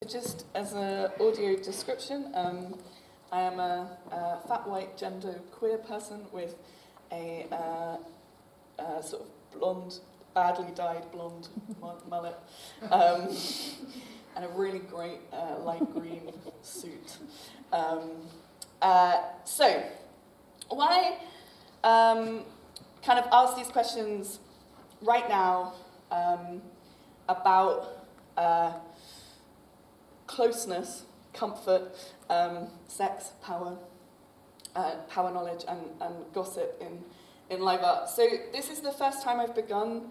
Just as an audio description, I am a fat, white, gender queer person with a sort of blonde, badly dyed blonde mullet, and a really great light green suit. So, why kind of ask these questions right now about closeness, comfort, sex, power, knowledge, and gossip in live art. So this is the first time I've begun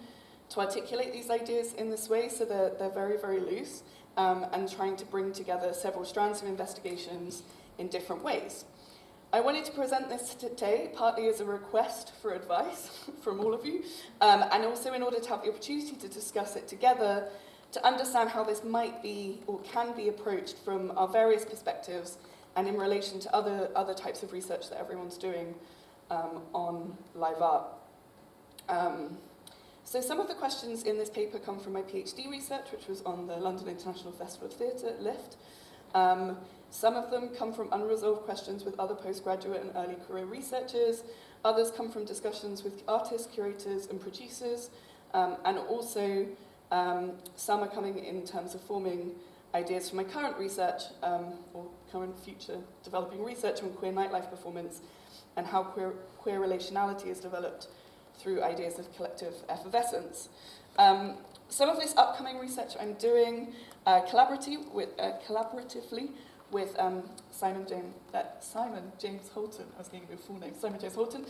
to articulate these ideas in this way, so they're very, very loose, and trying to bring together several strands of investigations in different ways. I wanted to present this today partly as a request for advice from all of you, and also in order to have the opportunity to discuss it together, to understand how this might be or can be approached from our various perspectives and in relation to other types of research that everyone's doing on live art. So some of the questions in this paper come from my PhD research, which was on the London International Festival of Theatre, LIFT. Some of them come from unresolved questions with other postgraduate and early career researchers. Others come from discussions with artists, curators, and producers. And also, some are coming in terms of forming ideas for my current research, or current future developing research on queer nightlife performance and how queer relationality is developed through ideas of collective effervescence. Some of this upcoming research I'm doing collaboratively with Simon James Holton, I was going to give you a full name, Simon James Holton,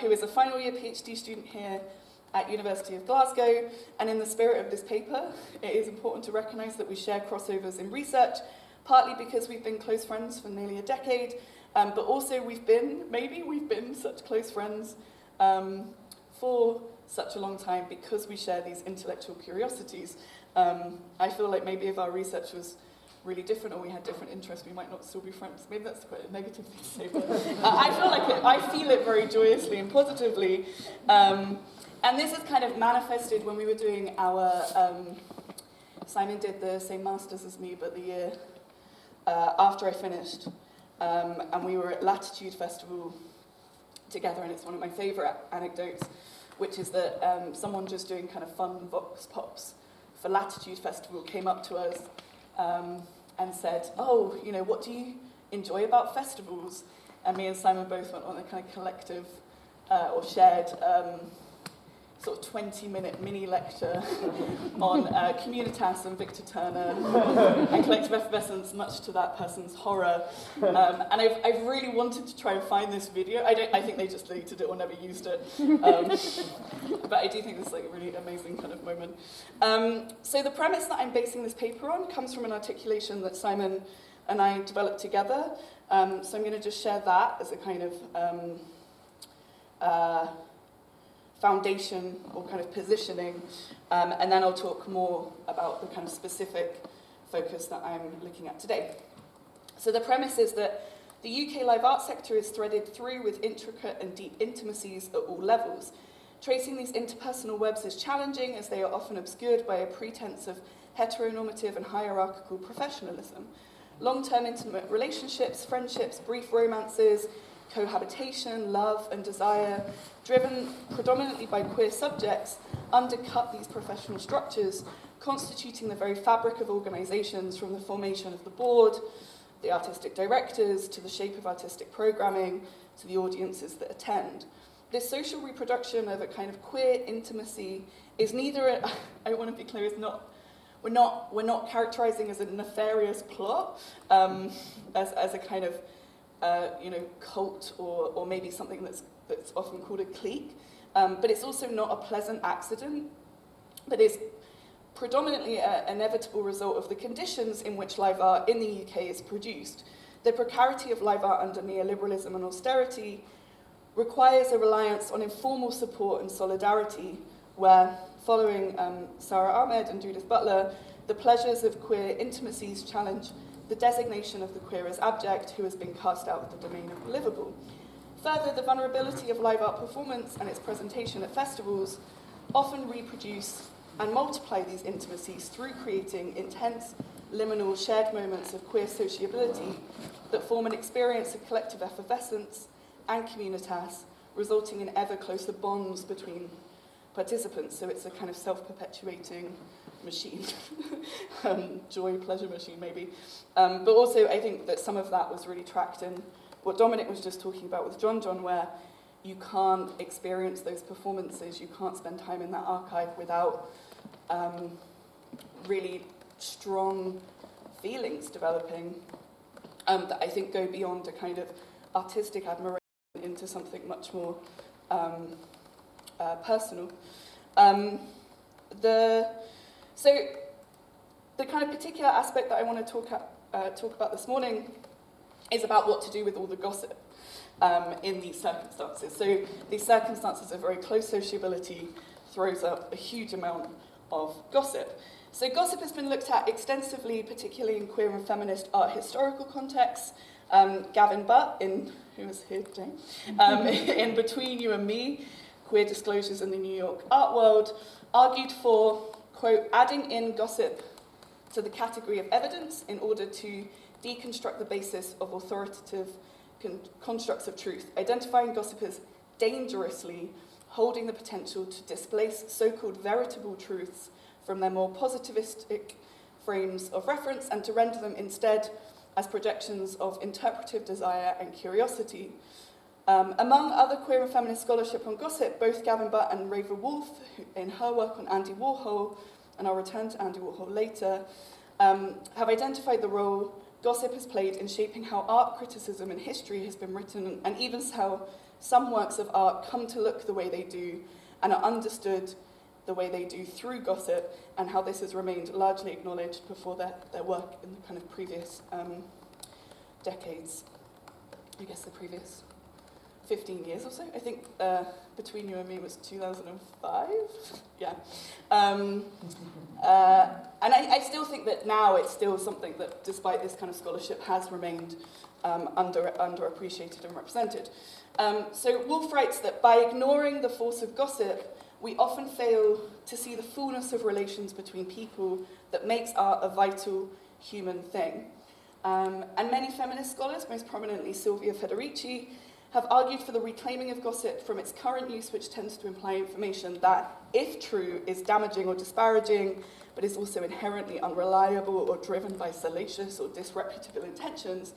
who is a final year PhD student here at University of Glasgow. And in the spirit of this paper, it is important to recognise that we share crossovers in research, partly because we've been close friends for nearly a decade, but also we've been such close friends for such a long time because we share these intellectual curiosities. I feel like maybe if our research was really different or we had different interests, we might not still be friends. Maybe that's quite a negative thing to say, but I feel it very joyously and positively. And this is kind of manifested when we were doing our, Simon did the same masters as me, but the year after I finished, and we were at Latitude Festival together, and it's one of my favourite anecdotes, which is that someone just doing kind of fun vox pops for Latitude Festival came up to us and said, "Oh, you know, what do you enjoy about festivals?" And me and Simon both went on a kind of collective or shared sort of 20-minute mini lecture on Communitas and Victor Turner and collective effervescence, much to that person's horror. And I've really wanted to try and find this video. I think they just deleted it or never used it. But I do think this is like a really amazing kind of moment. So the premise that I'm basing this paper on comes from an articulation that Simon and I developed together. So I'm going to just share that as a kind of foundation or kind of positioning, and then I'll talk more about the kind of specific focus that I'm looking at today. So the premise is that the UK live art sector is threaded through with intricate and deep intimacies at all levels. Tracing these interpersonal webs is challenging as they are often obscured by a pretense of heteronormative and hierarchical professionalism. Long-term intimate relationships, friendships, brief romances, cohabitation, love and desire, driven predominantly by queer subjects, undercut these professional structures, constituting the very fabric of organisations, from the formation of the board, the artistic directors, to the shape of artistic programming, to the audiences that attend. This social reproduction of a kind of queer intimacy is neither, I want to be clear, we're not characterising as a nefarious plot, as a kind of cult or maybe something that's often called a clique, but it's also not a pleasant accident, but is predominantly an inevitable result of the conditions in which live art in the UK is produced. The precarity of live art under neoliberalism and austerity requires a reliance on informal support and solidarity, where, following Sarah Ahmed and Judith Butler, the pleasures of queer intimacies challenge the designation of the queer as abject, who has been cast out of the domain of the livable. Further, the vulnerability of live art performance and its presentation at festivals often reproduce and multiply these intimacies through creating intense liminal shared moments of queer sociability that form an experience of collective effervescence and communitas, resulting in ever closer bonds between participants. So it's a kind of self-perpetuating machine, joy, pleasure machine maybe. But also I think that some of that was really tracked in what Dominic was just talking about with John, where you can't experience those performances, you can't spend time in that archive without really strong feelings developing that I think go beyond a kind of artistic admiration into something much more personal. So the kind of particular aspect that I want to talk about this morning is about what to do with all the gossip in these circumstances. So these circumstances of very close sociability throws up a huge amount of gossip. So gossip has been looked at extensively, particularly in queer and feminist art historical contexts. Gavin Butt, who was here today, in Between You and Me, Queer Disclosures in the New York Art World, argued for, quote, adding in gossip to the category of evidence in order to deconstruct the basis of authoritative constructs of truth, identifying gossip as dangerously holding the potential to displace so-called veritable truths from their more positivistic frames of reference and to render them instead as projections of interpretive desire and curiosity. Among other queer and feminist scholarship on gossip, both Gavin Butt and Rava Wolf, in her work on Andy Warhol, and I'll return to Andy Warhol later, have identified the role gossip has played in shaping how art criticism and history has been written, and even how some works of art come to look the way they do and are understood the way they do through gossip, and how this has remained largely acknowledged before their work in the kind of previous decades. I guess the previous 15 years or so. I think Between You and Me was 2005. Yeah. And I still think that now it's still something that, despite this kind of scholarship, has remained underappreciated and represented. So Wolf writes that by ignoring the force of gossip, we often fail to see the fullness of relations between people that makes art a vital human thing. And many feminist scholars, most prominently Silvia Federici, have argued for the reclaiming of gossip from its current use, which tends to imply information that, if true, is damaging or disparaging, but is also inherently unreliable or driven by salacious or disreputable intentions.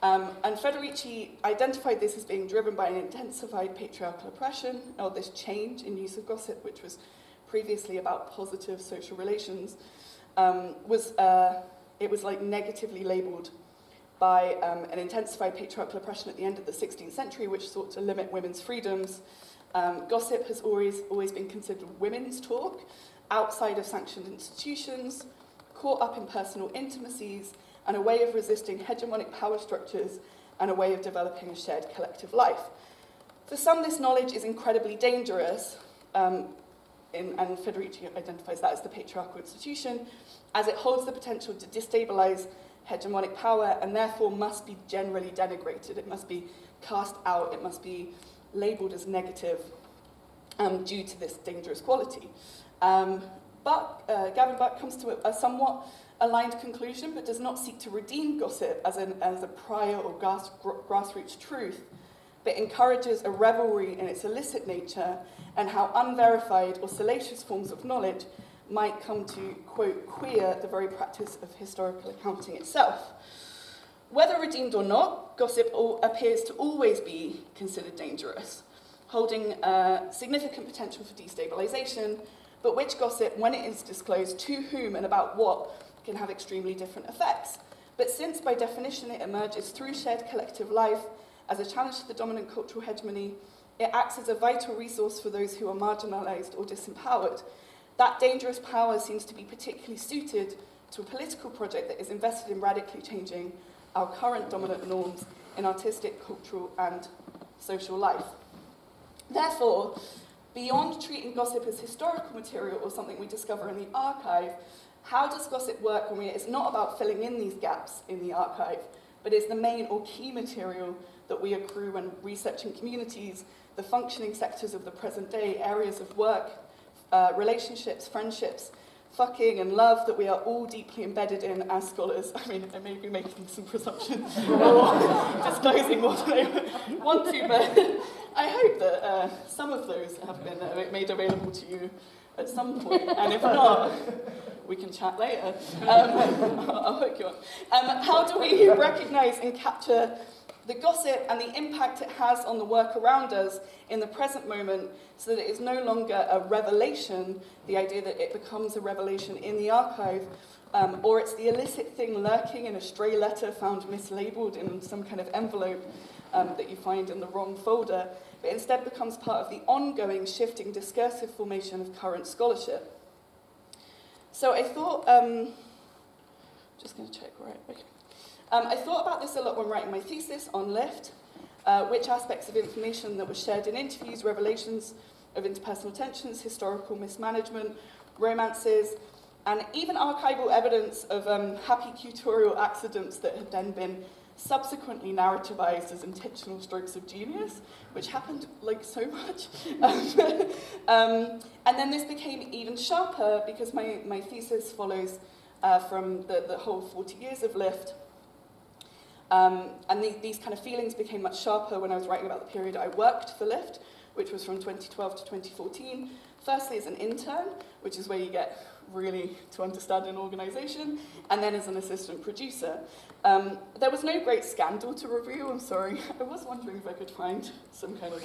And Federici identified this as being driven by an intensified patriarchal oppression, or this change in use of gossip, which was previously about positive social relations, it was like negatively labelled by an intensified patriarchal oppression at the end of the 16th century, which sought to limit women's freedoms. Gossip has always been considered women's talk, outside of sanctioned institutions, caught up in personal intimacies, and a way of resisting hegemonic power structures, and a way of developing a shared collective life. For some, this knowledge is incredibly dangerous, and Federici identifies that as the patriarchal institution, as it holds the potential to destabilize hegemonic power and therefore must be generally denigrated. It must be cast out, it must be labelled as negative due to this dangerous quality. But Gavin Butt comes to a somewhat aligned conclusion, but does not seek to redeem gossip as a prior or grassroots truth, but encourages a revelry in its illicit nature and how unverified or salacious forms of knowledge might come to, quote, queer the very practice of historical accounting itself. Whether redeemed or not, gossip appears to always be considered dangerous, holding significant potential for destabilization, but which gossip, when it is disclosed to whom and about what, can have extremely different effects. But since, by definition, it emerges through shared collective life as a challenge to the dominant cultural hegemony, it acts as a vital resource for those who are marginalized or disempowered. That dangerous power seems to be particularly suited to a political project that is invested in radically changing our current dominant norms in artistic, cultural, and social life. Therefore, beyond treating gossip as historical material or something we discover in the archive, how does gossip work when it's not about filling in these gaps in the archive, but is the main or key material that we accrue when researching communities, the functioning sectors of the present day, areas of work, relationships, friendships, fucking and love that we are all deeply embedded in as scholars. I mean, I may be making some presumptions or disclosing more than I want to, but I hope that some of those have been made available to you at some point, and if not, we can chat later. I'll hook you on. How do we recognise and capture the gossip and the impact it has on the work around us in the present moment, so that it is no longer a revelation, the idea that it becomes a revelation in the archive, or it's the illicit thing lurking in a stray letter found mislabeled in some kind of envelope that you find in the wrong folder, but instead becomes part of the ongoing shifting discursive formation of current scholarship. So I thought, just going to check, right, okay. I thought about this a lot when writing my thesis on Lift, which aspects of information that were shared in interviews, revelations of interpersonal tensions, historical mismanagement, romances, and even archival evidence of happy tutorial accidents that had then been subsequently narrativized as intentional strokes of genius, which happened like so much. And then this became even sharper because my thesis follows from the whole 40 years of Lift. And these kind of feelings became much sharper when I was writing about the period I worked for Lift, which was from 2012 to 2014. Firstly as an intern, which is where you get really to understand an organisation, and then as an assistant producer. There was no great scandal to review, I'm sorry. I was wondering if I could find some kind of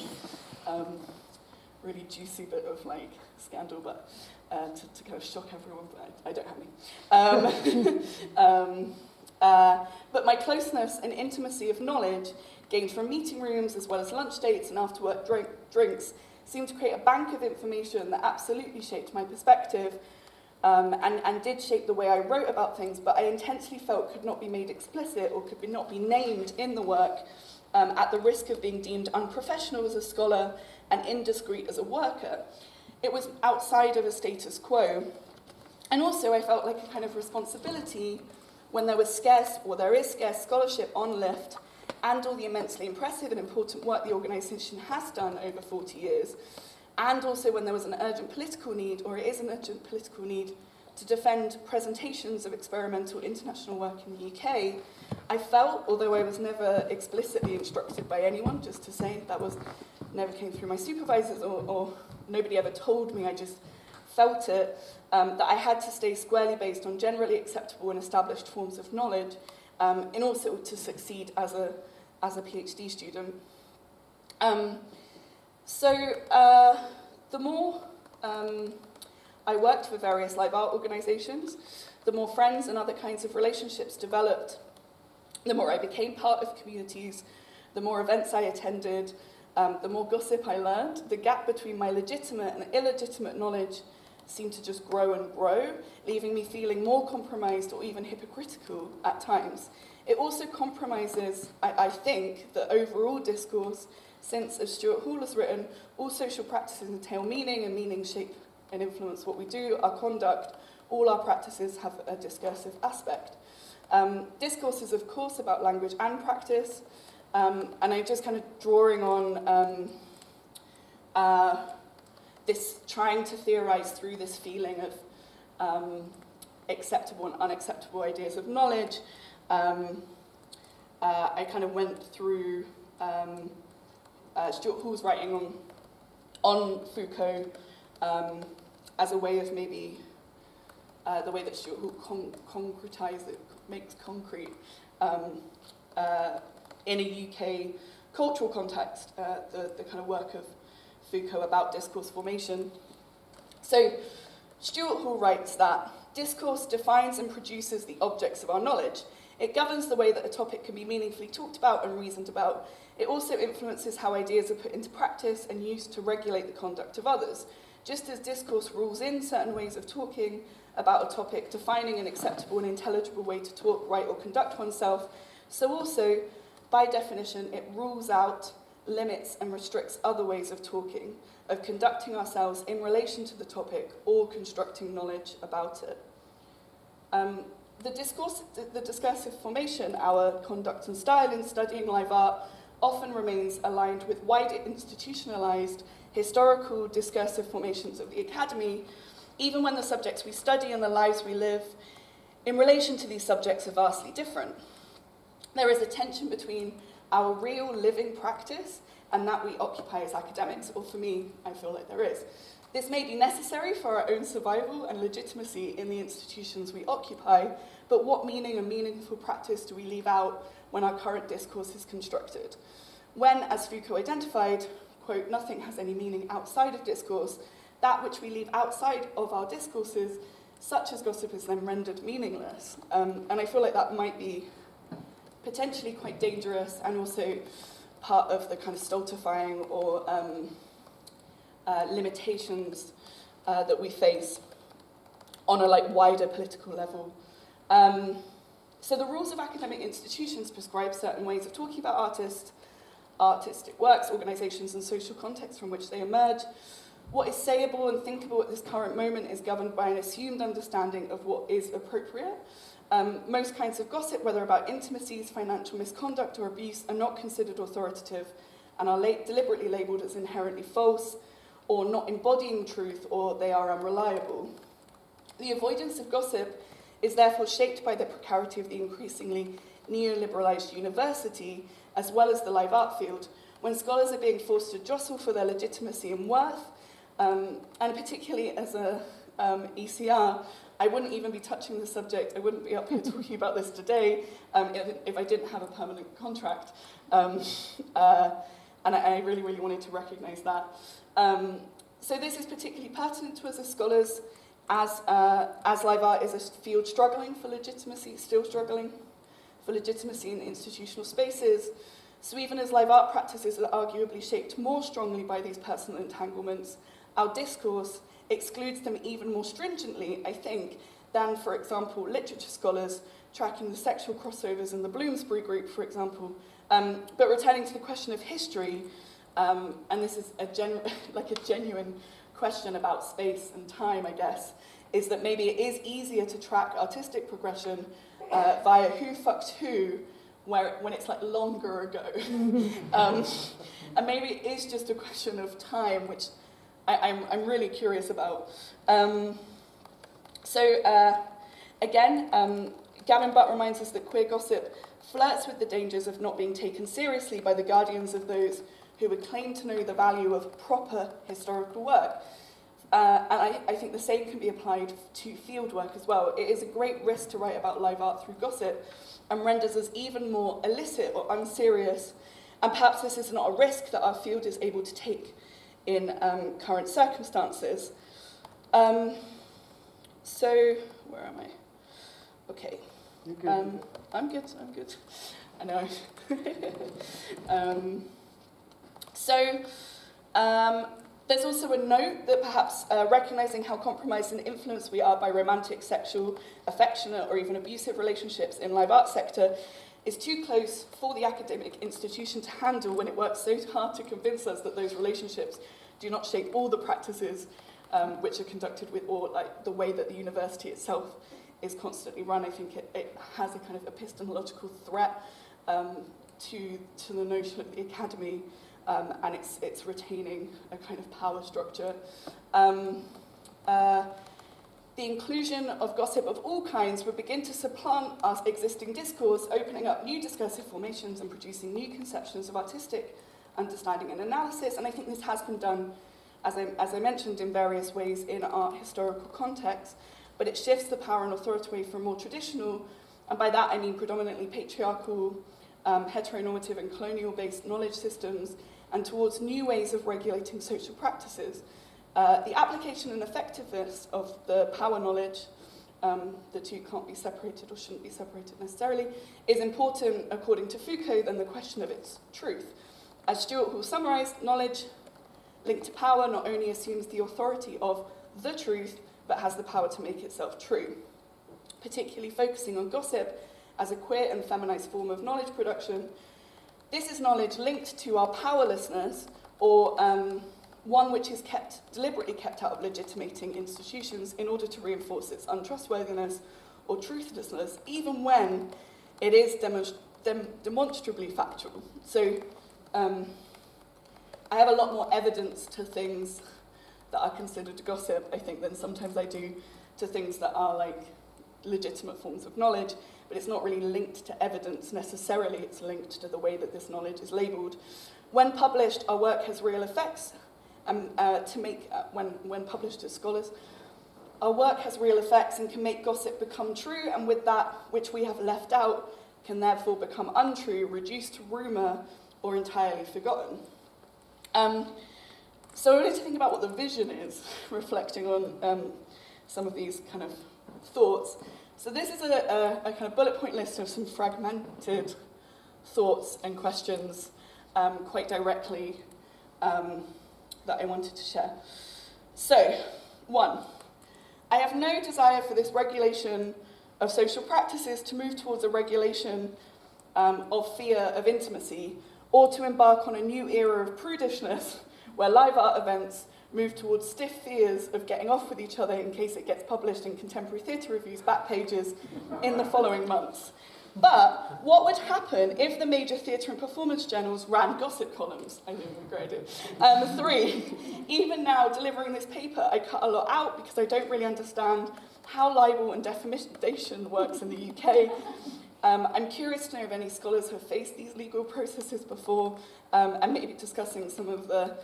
really juicy bit of like scandal, but to kind of shock everyone, but I don't have any. But my closeness and intimacy of knowledge, gained from meeting rooms as well as lunch dates and after-work drinks, seemed to create a bank of information that absolutely shaped my perspective and did shape the way I wrote about things, but I intensely felt could not be made explicit or could not be named in the work at the risk of being deemed unprofessional as a scholar and indiscreet as a worker. It was outside of a status quo. And also I felt like a kind of responsibility when there was scarce, or there is scarce scholarship on Lift, and all the immensely impressive and important work the organisation has done over 40 years, and also when there was an urgent political need, or it is an urgent political need, to defend presentations of experimental international work in the UK, I felt, although I was never explicitly instructed by anyone, just to say, that was never came through my supervisors, or nobody ever told me, I just felt it, that I had to stay squarely based on generally acceptable and established forms of knowledge in order to succeed as a PhD student. The more I worked for various live art organisations, the more friends and other kinds of relationships developed, the more I became part of communities, the more events I attended, the more gossip I learned. The gap between my legitimate and illegitimate knowledge seemed to just grow and grow, leaving me feeling more compromised or even hypocritical at times. It also compromises, I think, the overall discourse, since, as Stuart Hall has written, all social practices entail meaning, and meaning shape and influence what we do, our conduct. All our practices have a discursive aspect. Discourse is, of course, about language and practice, and I'm just kind of drawing on this, trying to theorise through this feeling of acceptable and unacceptable ideas of knowledge. I kind of went through Stuart Hall's writing on Foucault as a way of maybe the way that Stuart Hall concretizes it, makes concrete in a UK cultural context, the kind of work of Foucault about discourse formation. So Stuart Hall writes that discourse defines and produces the objects of our knowledge. It governs the way that a topic can be meaningfully talked about and reasoned about. It also influences how ideas are put into practice and used to regulate the conduct of others. Just as discourse rules in certain ways of talking about a topic, defining an acceptable and intelligible way to talk, write, or conduct oneself, so also, by definition, it rules out, limits, and restricts other ways of talking, of conducting ourselves in relation to the topic or constructing knowledge about it. The discursive formation, our conduct and style in studying live art, often remains aligned with wider institutionalised historical discursive formations of the academy, even when the subjects we study and the lives we live in relation to these subjects are vastly different. There is a tension between our real living practice and that we occupy as academics, or for me, I feel like there is. This may be necessary for our own survival and legitimacy in the institutions we occupy, but what meaning and meaningful practice do we leave out when our current discourse is constructed? When, as Foucault identified, quote, nothing has any meaning outside of discourse, that which we leave outside of our discourses, such as gossip, is then rendered meaningless. And I feel like that might be potentially quite dangerous and also part of the kind of stultifying or limitations that we face on a wider political level. So the rules of academic institutions prescribe certain ways of talking about artists, artistic works, organisations and social contexts from which they emerge. What is sayable and thinkable at this current moment is governed by an assumed understanding of what is appropriate. Most kinds of gossip, whether about intimacies, financial misconduct or abuse, are not considered authoritative and are deliberately labelled as inherently false or not embodying truth, or they are unreliable. The avoidance of gossip is therefore shaped by the precarity of the increasingly neoliberalised university, as well as the live art field, when scholars are being forced to jostle for their legitimacy and worth, and particularly as a ECR, I wouldn't even be touching the subject, I wouldn't be up here talking about this today if I didn't have a permanent contract. And I really, really wanted to recognise that. So this is particularly pertinent to us as scholars, as live art is a field struggling for legitimacy, still struggling for legitimacy in institutional spaces. So even as live art practices are arguably shaped more strongly by these personal entanglements, our discourse excludes them even more stringently, I think, than, for example, literature scholars tracking the sexual crossovers in the Bloomsbury group, for example. But returning to the question of history, and this is a genuine question about space and time, I guess, is that maybe it is easier to track artistic progression via who fucked who, when it's longer ago. And maybe it is just a question of time, which I'm really curious about. Again, Gavin Butt reminds us that queer gossip flirts with the dangers of not being taken seriously by the guardians of those who would claim to know the value of proper historical work. And I think the same can be applied to field work as well. It is a great risk to write about live art through gossip and renders us even more illicit or unserious. And perhaps this is not a risk that our field is able to take in current circumstances. So, where am I? Okay. You're good. I'm good. I know. There's also a note that perhaps recognising how compromised and influenced we are by romantic, sexual, affectionate or even abusive relationships in live art sector is too close for the academic institution to handle when it works so hard to convince us that those relationships do not shape all the practices which are conducted with, or the way that the university itself is constantly run. I think it has a kind of epistemological threat to the notion of the academy, and it's retaining a kind of power structure. The inclusion of gossip of all kinds would begin to supplant our existing discourse, opening up new discursive formations and producing new conceptions of artistic understanding and analysis. And I think this has been done, as I mentioned, in various ways in art historical contexts, but it shifts the power and authority away from more traditional, and by that I mean predominantly patriarchal, heteronormative and colonial-based knowledge systems, and towards new ways of regulating social practices. The application and effectiveness of the power knowledge, the two can't be separated or shouldn't be separated necessarily, is important, according to Foucault, than the question of its truth. As Stuart Hall summarised, knowledge linked to power not only assumes the authority of the truth, but has the power to make itself true. Particularly focusing on gossip as a queer and feminised form of knowledge production, this is knowledge linked to our powerlessness, or one which is deliberately kept out of legitimating institutions in order to reinforce its untrustworthiness or truthlessness, even when it is demonstrably factual. So I have a lot more evidence to things that are considered gossip, I think, than sometimes I do to things that are like legitimate forms of knowledge, but it's not really linked to evidence necessarily, it's linked to the way that this knowledge is labelled. When published, our work has real effects, when published as scholars, our work has real effects and can make gossip become true, and with that, which we have left out, can therefore become untrue, reduced to rumour, or entirely forgotten. So I wanted to think about what the vision is, reflecting on some of these kind of thoughts. So this is a kind of bullet point list of some fragmented thoughts and questions quite directly that I wanted to share. So, 1, I have no desire for this regulation of social practices to move towards a regulation of fear of intimacy, or to embark on a new era of prudishness where live art events move towards stiff fears of getting off with each other in case it gets published in Contemporary Theatre Review's back pages in the following months. But what would happen if the major theatre and performance journals ran gossip columns? I think it would be a great idea. 3, even now delivering this paper, I cut a lot out because I don't really understand how libel and defamation works in the UK. I'm curious to know if any scholars have faced these legal processes before, and maybe discussing some of the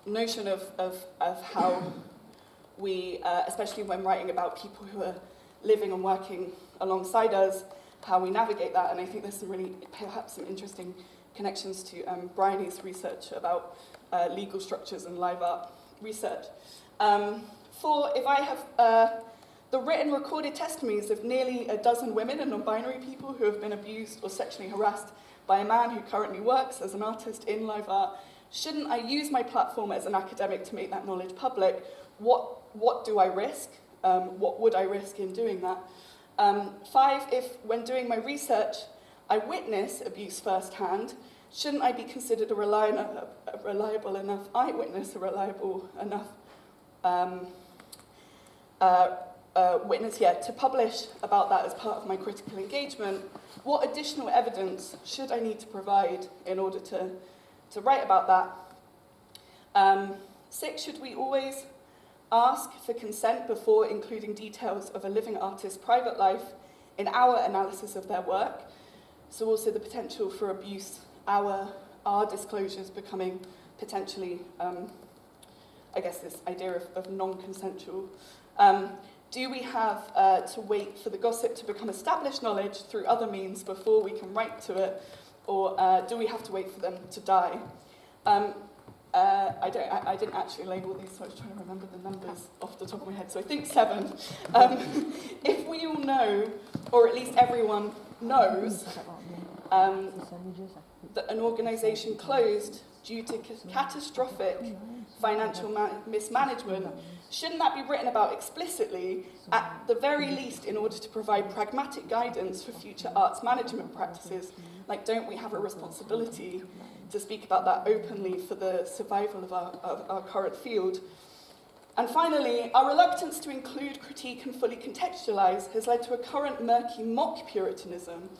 notion of how we, especially when writing about people who are living and working alongside us, how we navigate that. And I think there's some really, perhaps some interesting connections to Bryony's research about legal structures and live art research. 4, if I have the written recorded testimonies of nearly a dozen women and non-binary people who have been abused or sexually harassed by a man who currently works as an artist in live art, shouldn't I use my platform as an academic to make that knowledge public? What do I risk? What would I risk in doing that? 5, if when doing my research, I witness abuse firsthand, shouldn't I be considered a reliable enough eyewitness, a reliable enough witness to publish about that as part of my critical engagement? What additional evidence should I need to provide in order to write about that? 6, should we always ask for consent before including details of a living artist's private life in our analysis of their work? So also the potential for abuse, our disclosures becoming potentially, I guess, this idea of non-consensual. Do we have to wait for the gossip to become established knowledge through other means before we can write to it, or do we have to wait for them to die? I didn't actually label these, so I was trying to remember the numbers off the top of my head. So I think 7. If we all know, or at least everyone knows, that an organisation closed due to catastrophic financial mismanagement, shouldn't that be written about explicitly, at the very least, in order to provide pragmatic guidance for future arts management practices? Like, don't we have a responsibility to speak about that openly for the survival of our current field? And finally, our reluctance to include, critique and fully contextualise has led to a current murky mock Puritanism,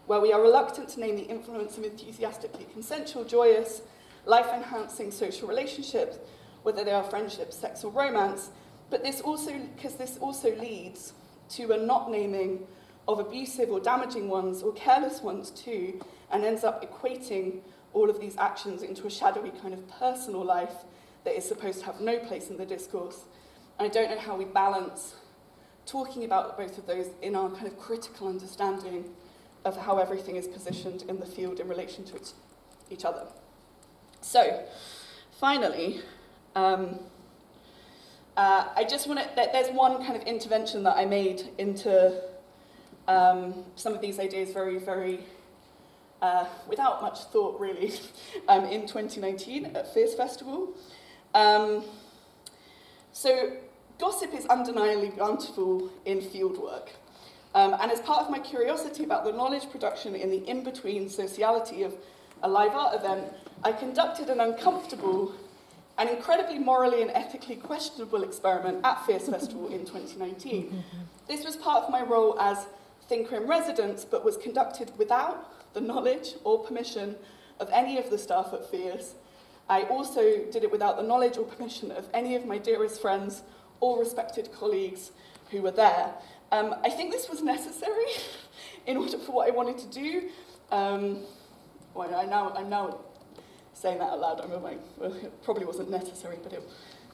where we are reluctant to name the influence of enthusiastically consensual, joyous, life-enhancing social relationships, whether they are friendships, sex or romance, but this also leads to a not naming of abusive or damaging ones or careless ones too, and ends up equating all of these actions into a shadowy kind of personal life that is supposed to have no place in the discourse. And I don't know how we balance talking about both of those in our kind of critical understanding of how everything is positioned in the field in relation to each other. So, finally, I just want to, there's one kind of intervention that I made into some of these ideas very, very, without much thought really, in 2019 at Fierce Festival. So, gossip is undeniably bountiful in fieldwork. And as part of my curiosity about the knowledge production in the in-between sociality of a live art event, I conducted an uncomfortable and incredibly morally and ethically questionable experiment at Fierce Festival in 2019. This was part of my role as thinker in residence, but was conducted without the knowledge or permission of any of the staff at Fierce, I also did it without the knowledge or permission of any of my dearest friends or respected colleagues who were there. I think this was necessary in order for what I wanted to do. I'm now saying that out loud. It probably wasn't necessary, but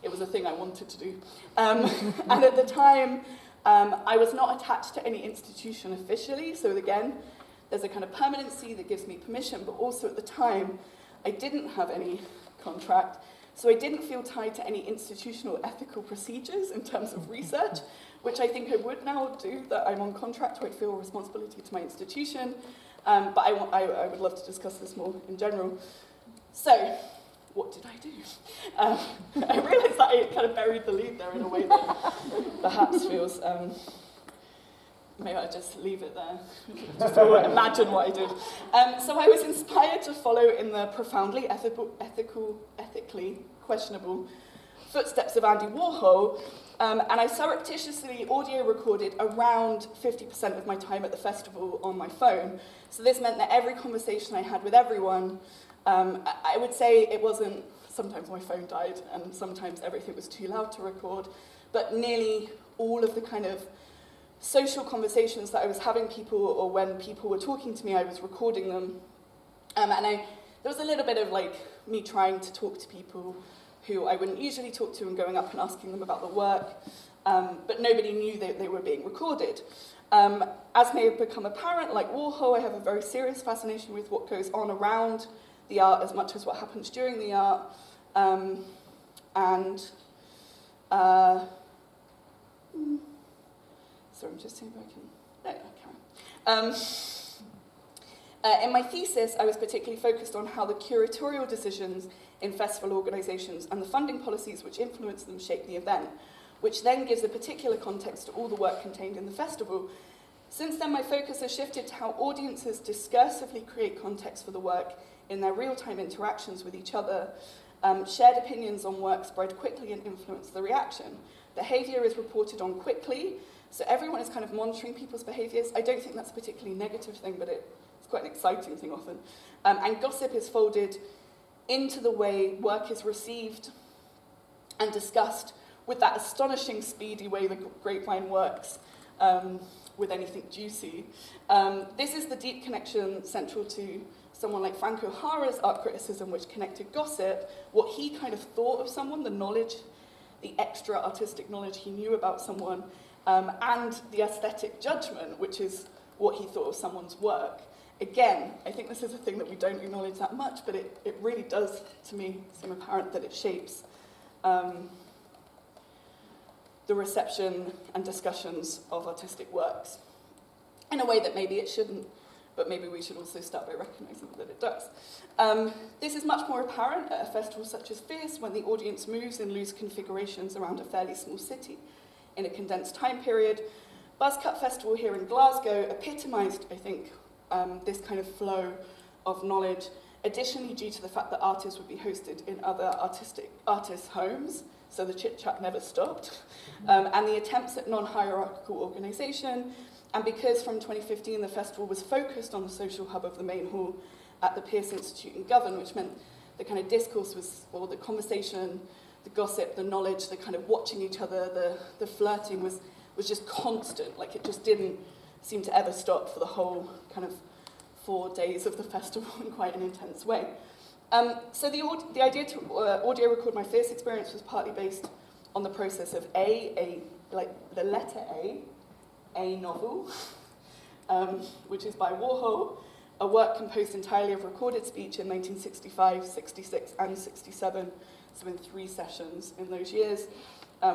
it was a thing I wanted to do. And at the time, I was not attached to any institution officially, so again, there's a kind of permanency that gives me permission, but also at the time, I didn't have any contract, so I didn't feel tied to any institutional ethical procedures in terms of research, which I think I would now do, that I'm on contract, where I feel responsibility to my institution, but I would love to discuss this more in general. So, what did I do? I realised that I kind of buried the lead there in a way that perhaps feels, maybe I'll just leave it there, just to imagine what I did. So I was inspired to follow in the profoundly ethically questionable footsteps of Andy Warhol, and I surreptitiously audio recorded around 50% of my time at the festival on my phone. So this meant that every conversation I had with everyone, I would say it wasn't, sometimes my phone died and sometimes everything was too loud to record, but nearly all of the kind of social conversations that I was having people, or when people were talking to me, I was recording them. And there was a little bit of like me trying to talk to people who I wouldn't usually talk to and going up and asking them about the work, but nobody knew that they were being recorded. As may have become apparent, like Warhol, I have a very serious fascination with what goes on around the art as much as what happens during the art. Sorry, I'm just seeing if I can... No, I can. In my thesis, I was particularly focused on how the curatorial decisions in festival organisations and the funding policies which influence them shape the event, which then gives a particular context to all the work contained in the festival. Since then, my focus has shifted to how audiences discursively create context for the work in their real-time interactions with each other. Shared opinions on work spread quickly and influence the reaction. Behaviour is reported on quickly, so everyone is kind of monitoring people's behaviours. I don't think that's a particularly negative thing, but it's quite an exciting thing often. And gossip is folded into the way work is received and discussed with that astonishing speedy way the grapevine works with anything juicy. This is the deep connection central to someone like Frank O'Hara's art criticism, which connected gossip, what he kind of thought of someone, the knowledge, the extra artistic knowledge he knew about someone, and the aesthetic judgment, which is what he thought of someone's work. Again, I think this is a thing that we don't acknowledge that much, but it really does, to me, seem apparent that it shapes the reception and discussions of artistic works in a way that maybe it shouldn't, but maybe we should also start by recognising that it does. This is much more apparent at a festival such as Fierce, when the audience moves in loose configurations around a fairly small city in a condensed time period. Buzzcut Festival here in Glasgow epitomised, I think, this kind of flow of knowledge, additionally due to the fact that artists would be hosted in other artists' homes, so the chit-chat never stopped, and the attempts at non-hierarchical organisation, and because from 2015 the festival was focused on the social hub of the main hall at the Pearce Institute in Govan, which meant the kind of discourse was, or the conversation, the gossip, the knowledge, the kind of watching each other, the flirting was just constant. Like, it just didn't seem to ever stop for the whole kind of 4 days of the festival in quite an intense way. So the idea to audio record my first experience was partly based on the process of like the letter A novel, which is by Warhol, a work composed entirely of recorded speech in 1965, 66, and 67, so in 3 sessions in those years,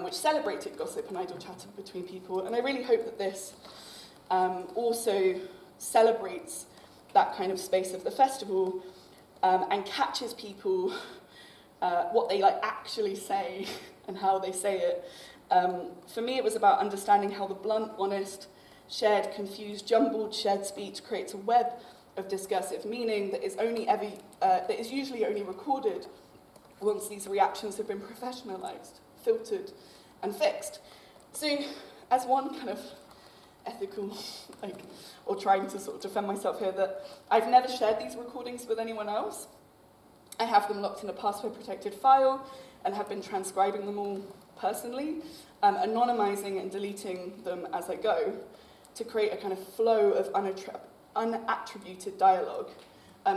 which celebrated gossip and idle chatter between people. And I really hope that this also celebrates that kind of space of the festival and catches people what they like actually say and how they say it. For me, it was about understanding how the blunt, honest, shared, confused, jumbled, shared speech creates a web of discursive meaning that is usually only recorded once these reactions have been professionalized, filtered, and fixed. So, as one kind of ethical, or trying to sort of defend myself here, that I've never shared these recordings with anyone else. I have them locked in a password-protected file and have been transcribing them all personally, anonymizing and deleting them as I go to create a kind of flow of unattributed dialogue.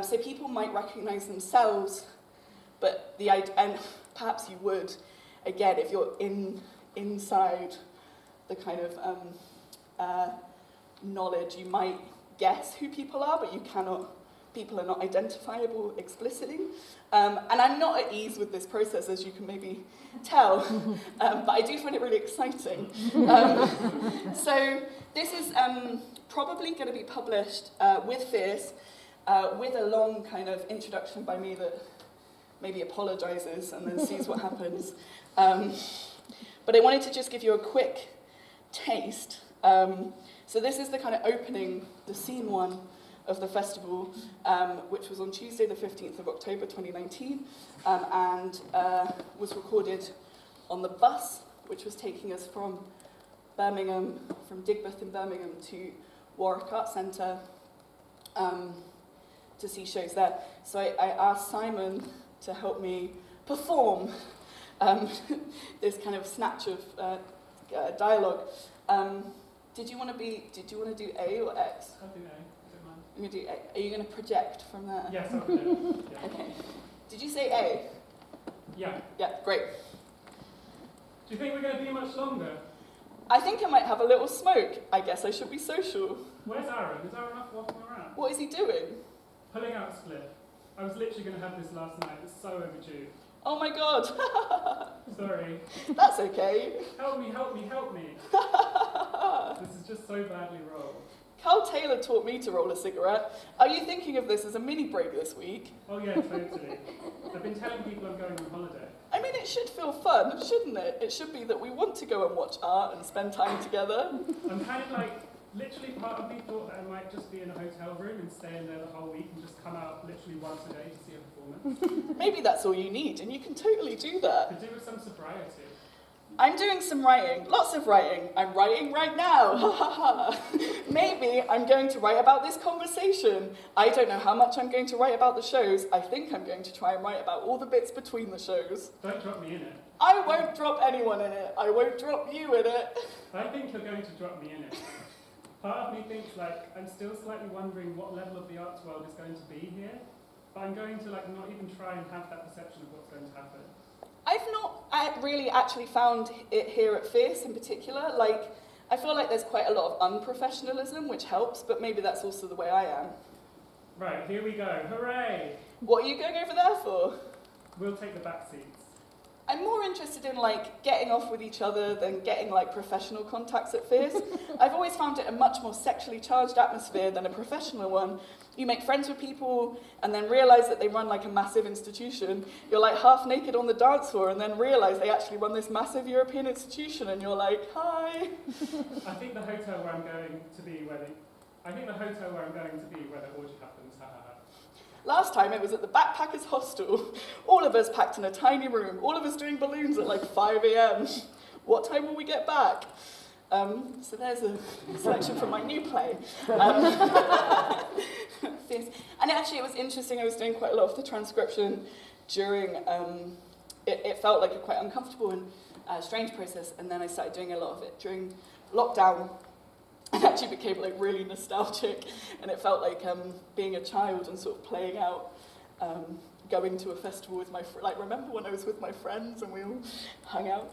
So people might recognize themselves, but and perhaps you would, again, if you're inside the kind of knowledge, you might guess who people are, but you cannot. People are not identifiable explicitly. And I'm not at ease with this process, as you can maybe tell, but I do find it really exciting. So this is probably going to be published with Fierce, with a long kind of introduction by me that maybe apologizes and then sees what happens. But I wanted to just give you a quick taste. So this is the kind of opening, the scene one of the festival, which was on Tuesday the 15th of October 2019, and was recorded on the bus, which was taking us from Birmingham, from Digbeth in Birmingham to Warwick Arts Centre to see shows there. So I asked Simon to help me perform this kind of snatch of dialogue. Did you want to do A or X? I'll do A. I'm gonna do A. Are you going to project from there? Yes, I'll do. Yeah. Okay. Did you say A? Yeah. Yeah, great. Do you think we're going to be much longer? I think I might have a little smoke. I guess I should be social. Where's Aaron? Is Aaron off walking around? What is he doing? Pulling out a split. I was literally going to have this last night. It's so overdue. Oh my god. Sorry. That's okay. Help me, help me, help me. This is just so badly rolled. Carl Taylor taught me to roll a cigarette. Are you thinking of this as a mini break this week? Oh yeah, totally. I've been telling people I'm going on holiday. I mean, it should feel fun, shouldn't it? It should be that we want to go and watch art and spend time together. I'm kind of like, literally part of me thought that I might just be in a hotel room and stay in there the whole week and just come out literally once a day to see a performance. Maybe that's all you need, and you can totally do that. Could do with some sobriety. I'm doing some writing, lots of writing. I'm writing right now. Maybe I'm going to write about this conversation. I don't know how much I'm going to write about the shows. I think I'm going to try and write about all the bits between the shows. Don't drop me in it. I won't drop anyone in it. I won't drop you in it. I think you're going to drop me in it. Part of me thinks, like, I'm still slightly wondering what level of the arts world is going to be here, but I'm going to, like, not even try and have that perception of what's going to happen. I've not really actually found it here at Fierce in particular. Like, I feel like there's quite a lot of unprofessionalism, which helps, but maybe that's also the way I am. Right, here we go. Hooray! What are you going over there for? We'll take the back seats. I'm more interested in, like, getting off with each other than getting, like, professional contacts at Fierce. I've always found it a much more sexually charged atmosphere than a professional one. You make friends with people and then realise that they run, like, a massive institution. You're, like, half naked on the dance floor and then realise they actually run this massive European institution and you're like, hi. I think the hotel where I'm going to be where the orgy happens. Ha ha ha. Last time it was at the Backpackers Hostel. All of us packed in a tiny room, all of us doing balloons at like 5 a.m. What time will we get back? So there's a selection from my new play. And actually it was interesting, I was doing quite a lot of the transcription during, it felt like a quite uncomfortable and strange process, and then I started doing a lot of it during lockdown. It actually became like really nostalgic, and it felt like being a child and sort of playing out, going to a festival with my like remember when I was with my friends and we all hung out.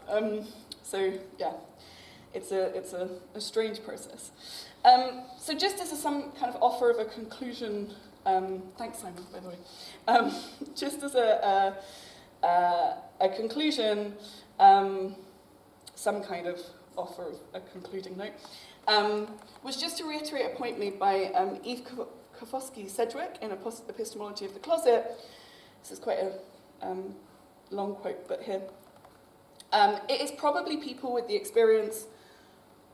So yeah, it's a strange process. So just as some kind of offer of a conclusion, thanks Simon by the way. Just as a conclusion, some kind of offer of a concluding note. Was just to reiterate a point made by Eve Kofosky-Sedgwick in Epistemology of the Closet. This is quite a long quote, but here. It is probably people with the experience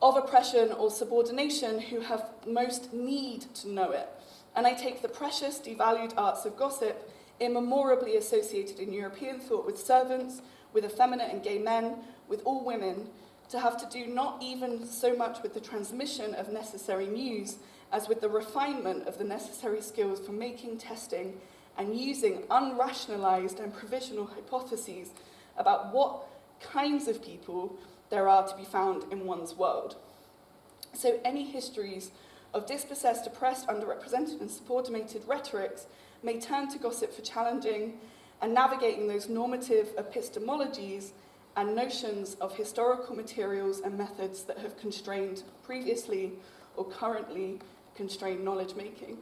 of oppression or subordination who have most need to know it. And I take the precious, devalued arts of gossip, immemorably associated in European thought with servants, with effeminate and gay men, with all women, to have to do not even so much with the transmission of necessary news as with the refinement of the necessary skills for making, testing, and using unrationalised and provisional hypotheses about what kinds of people there are to be found in one's world. So any histories of dispossessed, oppressed, underrepresented and subordinated rhetorics may turn to gossip for challenging and navigating those normative epistemologies and notions of historical materials and methods that have constrained previously or currently constrained knowledge making.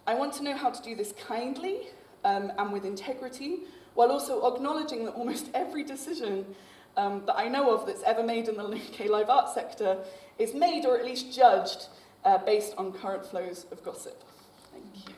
I want to know how to do this kindly and with integrity, while also acknowledging that almost every decision that I know of that's ever made in the UK live art sector is made or at least judged based on current flows of gossip. Thank you.